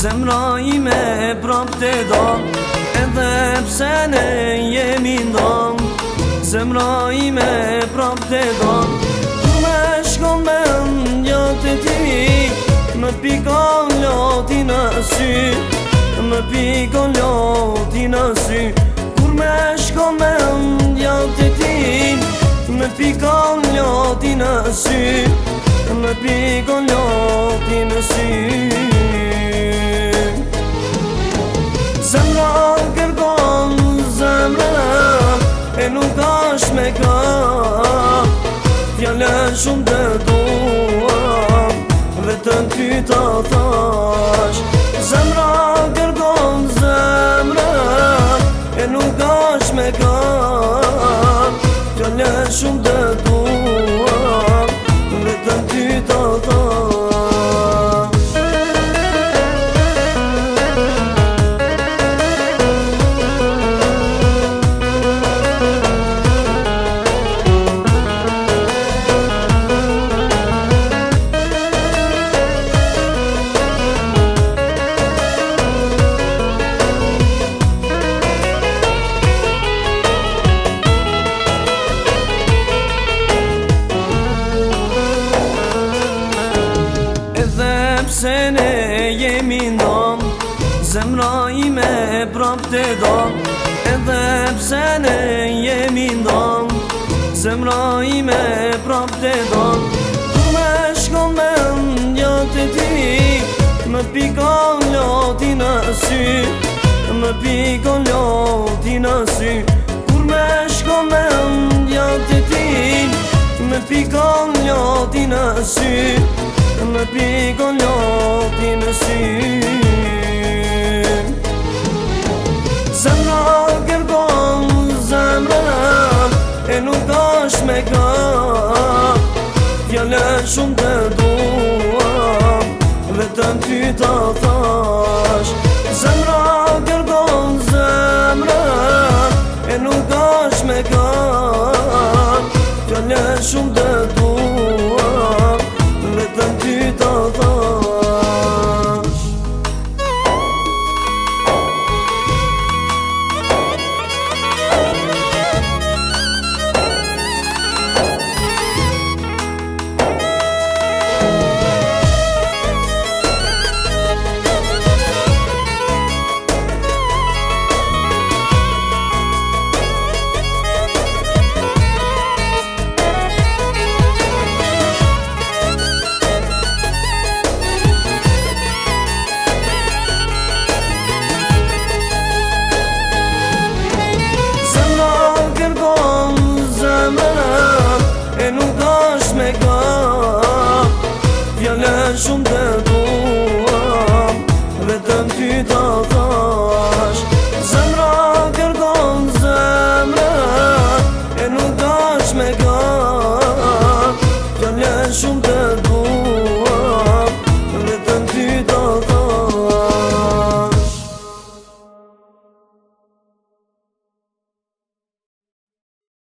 Zemra ime prap të do, edhe pse ne jemi ndon. Zemra ime prap të do, kur me shkon me ndjat e ti, më pikon loti në sy, më pikon loti në sy. Kur me shkon me ndjat e ti, më pikon loti në sy, më pikon loti në sy. Zemra kërkon zemra, e nuk është me ka, fjale shumë të duam, vetëm ty ta thash. Zemra kërkon zemra, e nuk është me ka, fjale shumë të duam, vetëm ty ta thash. Se ne jemi ndon, zemra ime prap të do, edhe pse ne jemi ndon, zemra ime prap të do. Kur me shkon me ndjat e ti, më pikon loti në sy, më pikon loti në sy. Kur me shkon me ndjat e ti, më pikon loti në sy, më pikon loti në sy. Zemra kërkon zemra, e nuk është me ka, fjale shumë të duam, vetëm ty ta thash. Zemra kërkon zemra, e nuk është me ka, fjale shumë të duam, vetëm ty ta thash. Shumë të duam, vetëm ty ta thash. Zemra kërkon zemra, e nuk është me ka, fjale shumë të duam.